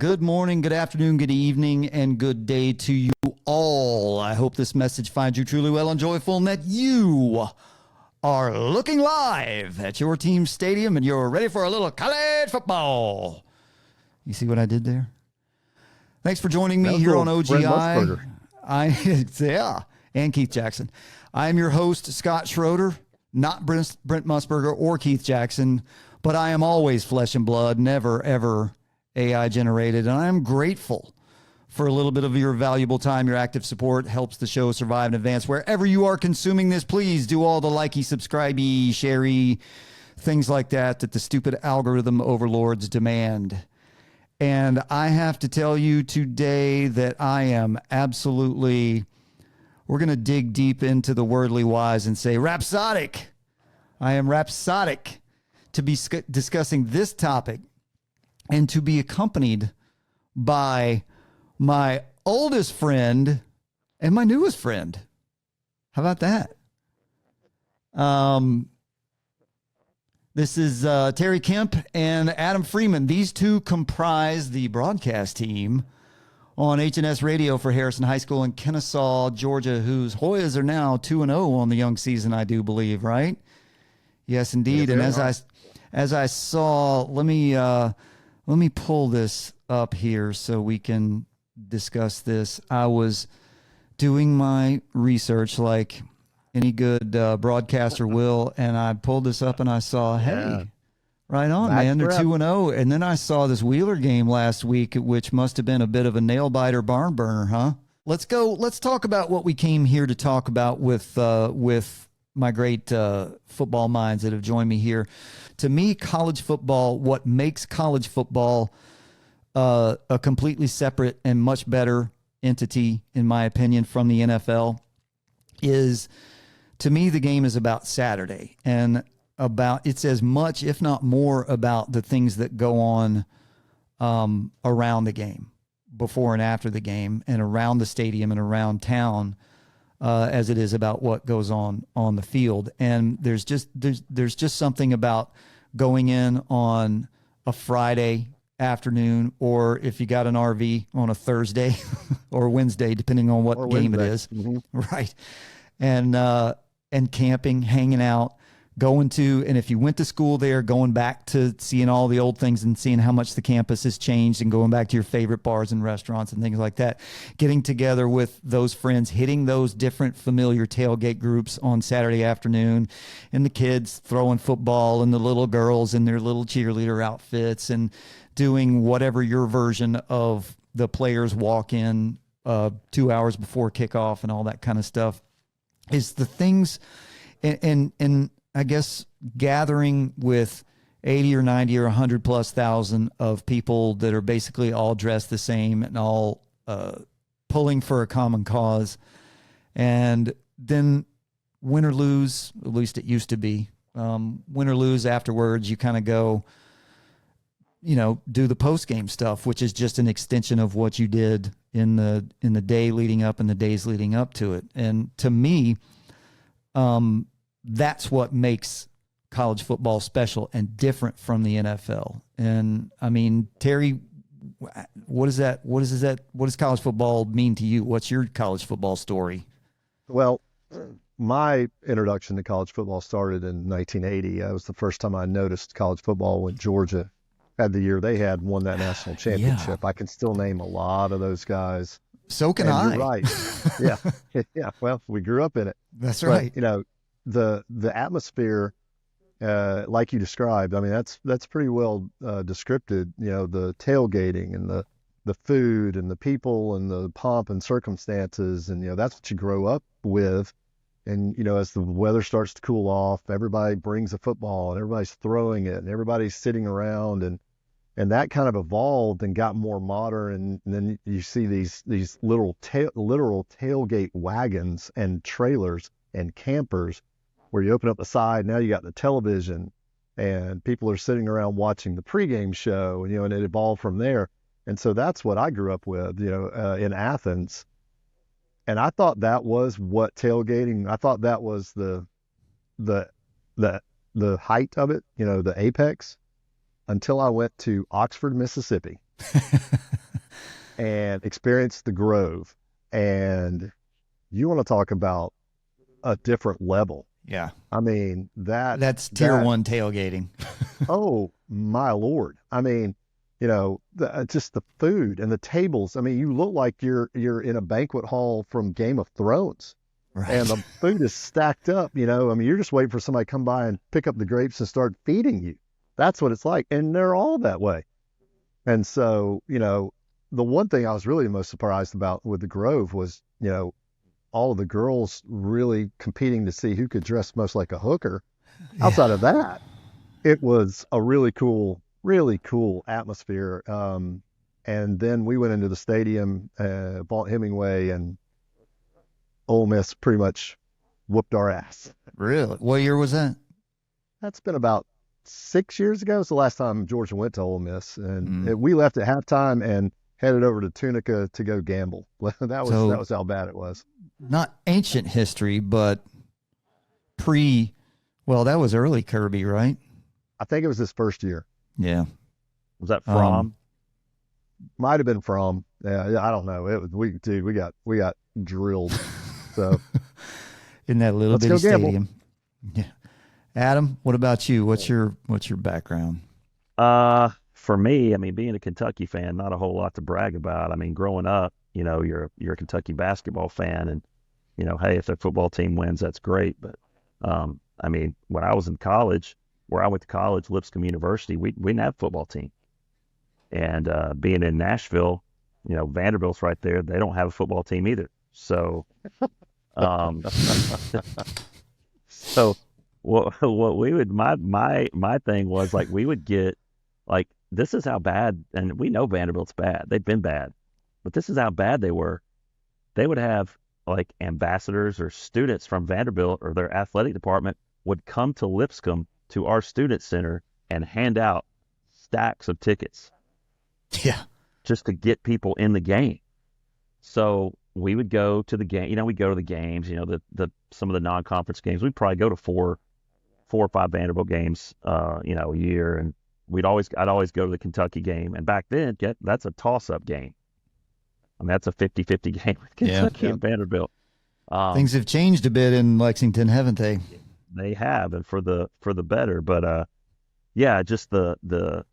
Good morning, good afternoon, good evening, and good day to you all. I hope this message finds you truly well and joyful and that you are looking live at your team's stadium and you're ready for a little college football. You see what I did there? Thanks for joining me here on OGI. And Keith Jackson. I am your host, Scott Schroeder, not Brent Musburger or Keith Jackson, but I am always flesh and blood, never, ever AI generated, and I am grateful for a little bit of your valuable time. Your active support helps the show survive and advance. Wherever you are consuming this, please do all the likey, subscribey, sharey, things like that the stupid algorithm overlords demand. And I have to tell you today that I am absolutely, we're going to dig deep into the wordly wise and say rhapsodic. I am rhapsodic to be discussing this topic and to be accompanied by my oldest friend and my newest friend. How about that? This is Terry Kemp and Adam Freeman. These two comprise the broadcast team on H&S Radio for Harrison High School in Kennesaw, Georgia, whose Hoyas are now 2-0 on the young season, I do believe, right? Yes, indeed. And as I saw, let me pull this up here so we can discuss this. I was doing my research like any good broadcaster will, and I pulled this up and I saw, hey, right on, man, they're 2-0. And then I saw this Wheeler game last week, which must have been a bit of a nail-biter barn burner, huh? Let's talk about what we came here to talk about with my great football minds that have joined me here. To me, college football, what makes college football a completely separate and much better entity, in my opinion, from the NFL is, to me, the game is about Saturday and it's as much, if not more, about the things that go on around the game, before and after the game, and around the stadium and around town, as it is about what goes on the field. And there's just something about going in on a Friday afternoon, or if you got an RV on a Thursday or Wednesday, depending on what game it is, right? And camping, hanging out, going to, and if you went to school there, going back to seeing all the old things and seeing how much the campus has changed and going back to your favorite bars and restaurants and things like that, getting together with those friends, hitting those different familiar tailgate groups on Saturday afternoon, and the kids throwing football and the little girls in their little cheerleader outfits and doing whatever your version of the players walk in 2 hours before kickoff and all that kind of stuff is the things. And I guess gathering with 80 or 90 or 100 plus thousand of people that are basically all dressed the same and all pulling for a common cause. And then win or lose, at least it used to be, win or lose afterwards, you kind of go, do the post-game stuff, which is just an extension of what you did in the day leading up and the days leading up to it. And to me, that's what makes college football special and different from the NFL. And I mean, Terry, what does college football mean to you? What's your college football story? Well, my introduction to college football started in 1980. That was the first time I noticed college football when Georgia had the year they had won that national championship. Yeah. I can still name a lot of those guys. So can I. You're right. Yeah. Yeah. Well, we grew up in it. That's right. But, the atmosphere, like you described, I mean, that's pretty well descripted, the tailgating and the food and the people and the pomp and circumstances. And, that's what you grow up with. And, as the weather starts to cool off, everybody brings a football and everybody's throwing it and everybody's sitting around, and that kind of evolved and got more modern. And then you see these literal tailgate wagons and trailers and campers where you open up the side. Now you got the television and people are sitting around watching the pregame show, and it evolved from there. And so that's what I grew up with, in Athens. And I thought that was what tailgating, I thought that was the height of it, the apex, until I went to Oxford, Mississippi. and experienced the Grove. And you want to talk about a different level. Yeah. I mean, That's tier that one tailgating. oh my Lord. I mean, just the food and the tables. I mean, you look like you're in a banquet hall from Game of Thrones. And Right. the food is stacked up, you know. I mean, you're just waiting for somebody to come by and pick up the grapes and start feeding you. That's what it's like. And they're all that way. And so, the one thing I was really most surprised about with the Grove was, all of the girls really competing to see who could dress most like a hooker. Yeah. Outside of that, it was a really cool atmosphere. And then we went into the stadium, bought Hemingway, and Ole Miss pretty much whooped our ass. Really? What year was that? That's been about 6 years ago. It's the last time Georgia went to Ole Miss, and Mm. we left at halftime and headed over to Tunica to go gamble. That So was how bad it was. not ancient history, but pre. Well, that was early Kirby, right? I think it was his first year. Yeah. Was that Um, Fromm? Might have been from. Yeah, I don't know. It was we got drilled. So in that little let's bitty go gamble. stadium. Yeah. Adam, what about you? What's your background? For me, I mean, being a Kentucky fan, not a whole lot to brag about. I mean, growing up, you're a Kentucky basketball fan, and hey, if their football team wins, that's great. But I mean, when I was in college, where I went to college, Lipscomb University, we didn't have a football team, and being in Nashville, Vanderbilt's right there. They don't have a football team either. So, um, so what we would my thing was like we would get like this is how bad, and we know Vanderbilt's bad. They've been bad, but this is how bad they were. They would have like ambassadors or students from Vanderbilt or their athletic department would come to Lipscomb to our student center and hand out stacks of tickets Yeah. just to get people in the game. So we would go to the game, we'd go to the games, the some of the non-conference games. We'd probably go to four or five Vanderbilt games, a year, and I'd always go to the Kentucky game. And back then, that's a toss-up game. I mean, that's a 50-50 game with Yeah. Kentucky and Vanderbilt. Things have changed a bit in Lexington, haven't they? They have, and for the better. But yeah, just the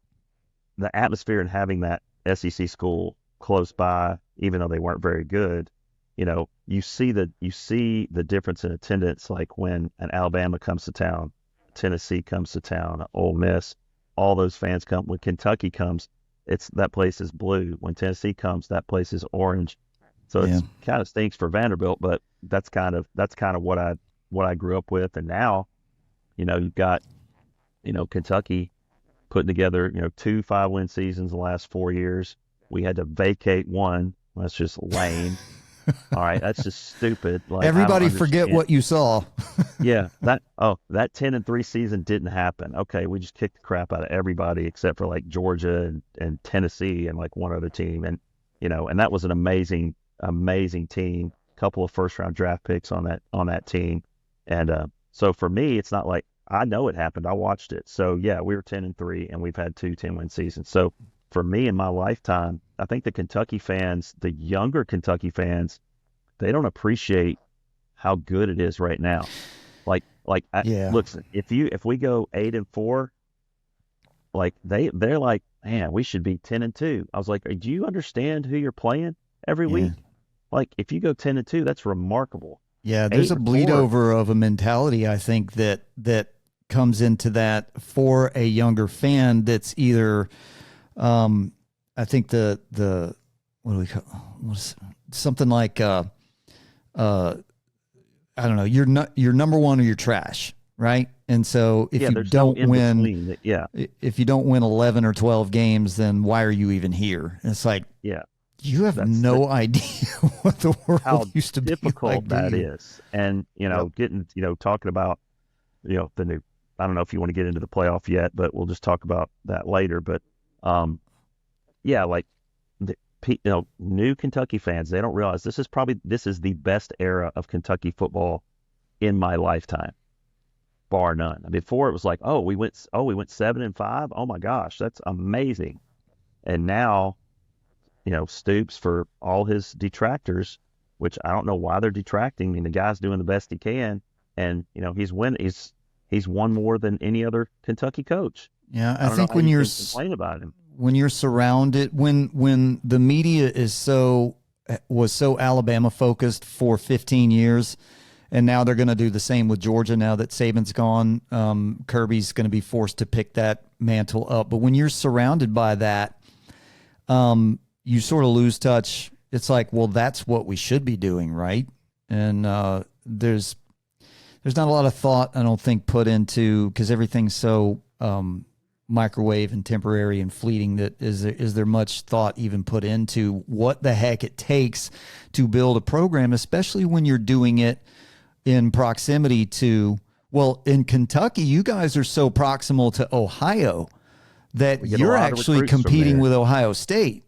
atmosphere and having that SEC school close by, even though they weren't very good, you see the difference in attendance, like when an Alabama comes to town, Tennessee comes to town, Ole Miss, all those fans come. When Kentucky comes, that place is blue. When Tennessee comes, that place is orange. So Yeah. it's kind of stinks for Vanderbilt, but that's kind of what I grew up with. And now, you've got, Kentucky putting together, 2 5-win seasons the last 4 years. We had to vacate one. That's just lame. All right, that's just stupid. Like, I don't Everybody forget understand. what you saw. Yeah, that 10-3 season didn't happen. Okay, we just kicked the crap out of everybody except for like Georgia and Tennessee and like one other team, and and that was an amazing team. Couple of first round draft picks on that team, and so for me, it's not like I know it happened. I watched it. So yeah, we were 10-3, and we've had 2 10-win seasons. So for me in my lifetime, I think the Kentucky fans, the younger Kentucky fans, they don't appreciate how good it is right now. Yeah. Look, if we go 8-4, like they're like, man, we should be 10-2. I was like, do you understand who you're playing every Yeah. week? Like if you go 10-2, that's remarkable. Yeah, there's a 8-4, bleed over of a mentality, I think, that comes into that for a younger fan that's either I think the what do we call what's something like I don't know, you're number one or you're trash, right? And so if yeah, you there's no don't in win between. Yeah, if you don't win 11 or 12 games, then why are you even here? And it's like yeah. you have That's no idea what the how world used to be difficult like, do that you? is. And, Yep. getting, talking about, the new, I don't know if you want to get into the playoff yet, but we'll just talk about that later. But, yeah, like, new Kentucky fans, they don't realize this is the best era of Kentucky football in my lifetime, bar none. Before it was like, we went 7-5. Oh my gosh, that's amazing. And now, Stoops, for all his detractors, which I don't know why they're detracting. I mean, the guy's doing the best he can, and he's won more than any other Kentucky coach. Yeah, I I don't know think how when you you're can complain about him. when you're surrounded, when the media was so Alabama focused for 15 years, and now they're going to do the same with Georgia now that Saban's gone. Kirby's going to be forced to pick that mantle up. But when you're surrounded by that, you sort of lose touch. It's like, well, that's what we should be doing, right? And there's not a lot of thought, I don't think, put into, because everything's so microwave and temporary and fleeting, that is there much thought even put into what the heck it takes to build a program, especially when you're doing it in proximity to, well, in Kentucky, you guys are so proximal to Ohio that you're actually competing with Ohio State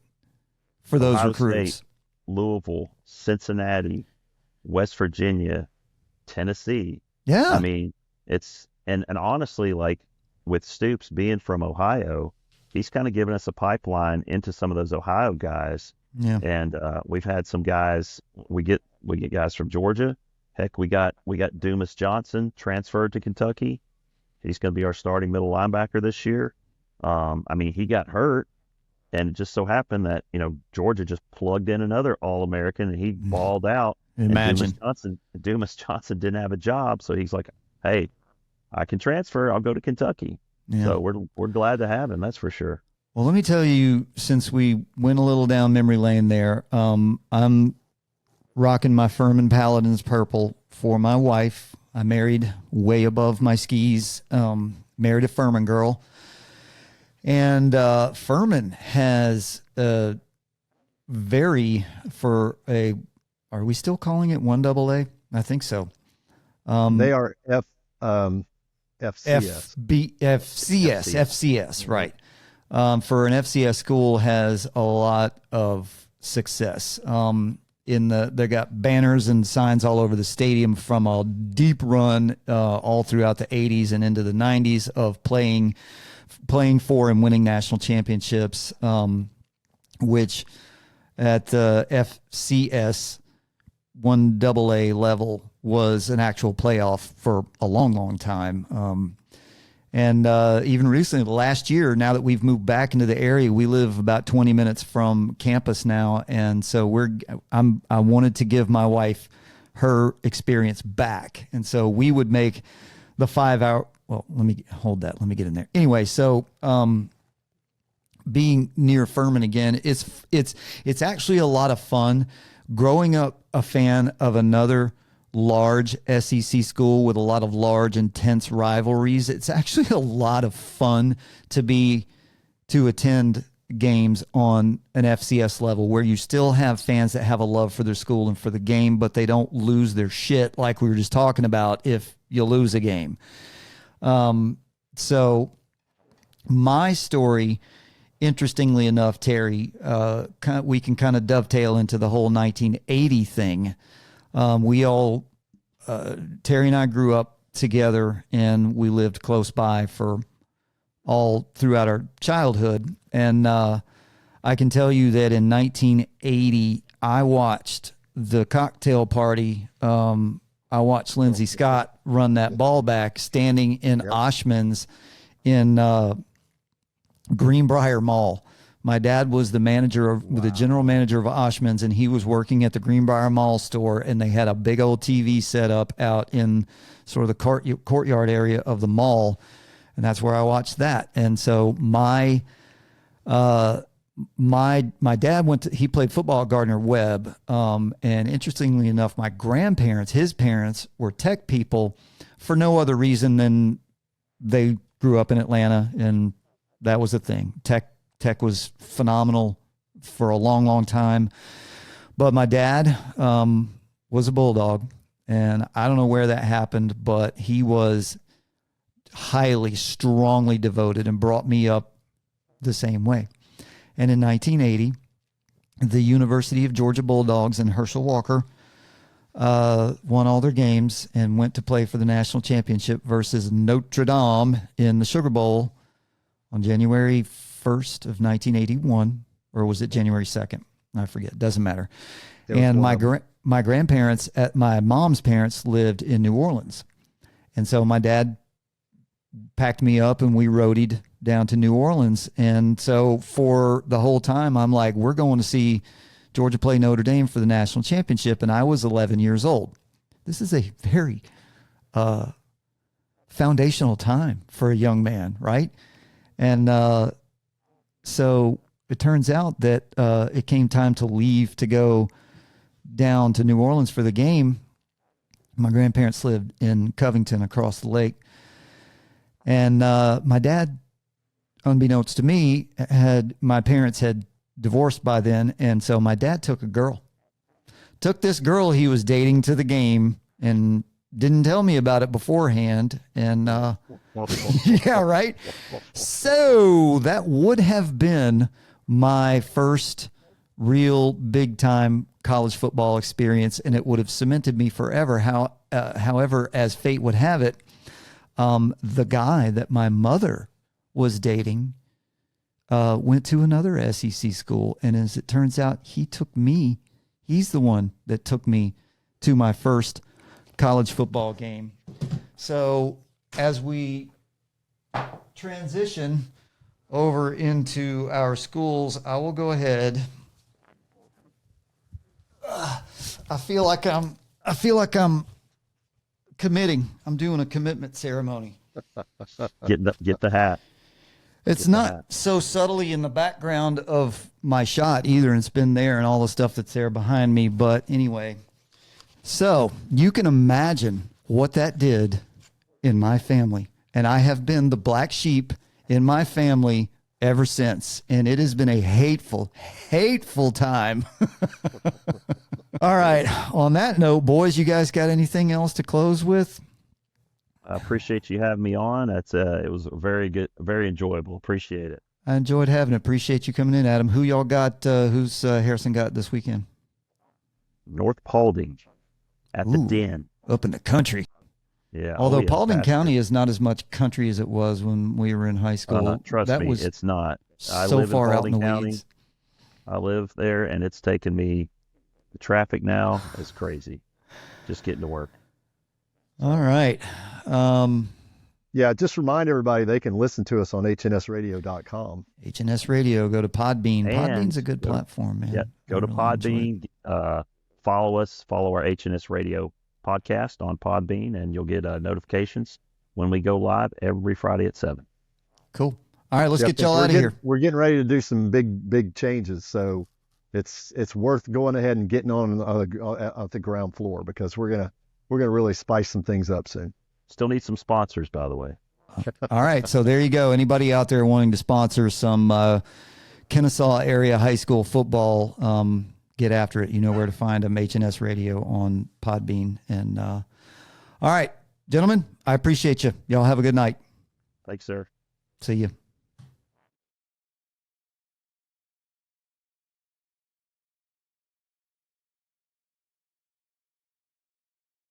for those Ohio recruits. State, Louisville, Cincinnati, West Virginia, Tennessee. Yeah. I mean, it's and honestly, like, with Stoops being from Ohio, he's kind of given us a pipeline into some of those Ohio guys. Yeah. And we've had some guys. We get guys from Georgia. Heck, we got Dumas Johnson transferred to Kentucky. He's going to be our starting middle linebacker this year. I mean, he got hurt, and it just so happened that Georgia just plugged in another All-American, and he balled out. Imagine. And Dumas Johnson didn't have a job, so he's like, "Hey, I can transfer. I'll go to Kentucky." Yeah. So we're glad to have him. That's for sure. Well, let me tell you, since we went a little down memory lane there, I'm rocking my Furman Paladins purple for my wife. I married way above my skis, married a Furman girl. And Furman has are we still calling it 1AA? I think so. They are FCS. FCS, right. For an FCS school, has a lot of success. They got banners and signs all over the stadium from a deep run all throughout the 80s and into the 90s of playing for and winning national championships, which at the FCS 1AA level was an actual playoff for a long, long time. And even recently, last year, now that we've moved back into the area, we live about 20 minutes from campus now. And so I wanted to give my wife her experience back. And so we would make the 5-hour, well, let me hold that. Let me get in there. Anyway, so being near Furman again, it's actually a lot of fun. Growing up a fan of another large SEC school with a lot of large, intense rivalries, it's actually a lot of fun to attend games on an FCS level where you still have fans that have a love for their school and for the game, but they don't lose their shit like we were just talking about if you lose a game. So my story, interestingly enough, Terry, we can kind of dovetail into the whole 1980 thing. Terry and I grew up together, and we lived close by for all throughout our childhood. And I can tell you that in 1980, I watched the cocktail party. I watched Lindsey Scott run that ball back, standing in Oshman's in Greenbrier Mall. My dad was the general manager of Oshman's, and he was working at the Greenbrier Mall store, and they had a big old TV set up out in sort of the courtyard area of the mall, and that's where I watched that. And so my dad he played football at Gardner Webb, and interestingly enough, my grandparents, his parents, were Tech people for no other reason than they grew up in Atlanta, and that was the thing. Tech was phenomenal for a long, long time. But my dad was a Bulldog, and I don't know where that happened, but he was highly, strongly devoted and brought me up the same way. And in 1980, the University of Georgia Bulldogs and Herschel Walker won all their games and went to play for the national championship versus Notre Dame in the Sugar Bowl on January 1st of 1981. or was it January 2nd? I forget. Doesn't matter. It was And one of my grandparents, my mom's parents, lived in New Orleans, and so my dad packed me up and we roadied down to New Orleans. And so for the whole time, I'm like, we're going to see Georgia play Notre Dame for the national championship, and I was 11 years old. This is a very foundational time for a young man, right? And so it turns out that it came time to leave to go down to New Orleans for the game. My grandparents lived in Covington across the lake. And my dad, unbeknownst to me, my parents had divorced by then. And so my dad took this girl he was dating to the game and didn't tell me about it beforehand. And yeah, right. So that would have been my first real big time college football experience, and it would have cemented me forever. However, as fate would have it, the guy that my mother was dating went to another SEC school, and as it turns out, he's the one that took me to my first college football game. So as we transition over into our schools, I will go ahead. I feel like I'm committing. I'm doing a commitment ceremony. Get the hat. It's not so subtly in the background of my shot either, and it's been there and all the stuff that's there behind me. But anyway, so you can imagine what that did in my family. And I have been the black sheep in my family ever since. And it has been a hateful, hateful time. All right. On that note, boys, you guys got anything else to close with? I appreciate you having me on. It was very good, very enjoyable. Appreciate it. I enjoyed having it. Appreciate you coming in, Adam. Who y'all got? Who's Harrison got this weekend? North Paulding at the Den. Up in the country. Yeah. Although Paulding County is not as much country as it was when we were in high school. Trust me, it's not. I so live far in out in the Paulding weeds. County. I live there, and it's taken me. The traffic now is crazy. Just getting to work. All right. Yeah, just remind everybody they can listen to us on hnsradio.com. HNS Radio, go to Podbean. And Podbean's a good platform, man. Yeah, go to Podbean, follow us, follow our HNS Radio podcast on Podbean, and you'll get notifications when we go live every Friday at 7. Cool. All right, let's get y'all out of here. We're getting ready to do some big changes, so it's worth going ahead and getting on at the ground floor, because we're gonna really spice some things up soon. Still need some sponsors, by the way. All right, so there you go. Anybody out there wanting to sponsor some Kennesaw area high school football, get after it. You know where to find them, HNS Radio on Podbean. And all right, gentlemen, I appreciate you. Y'all have a good night. Thanks, sir. See you.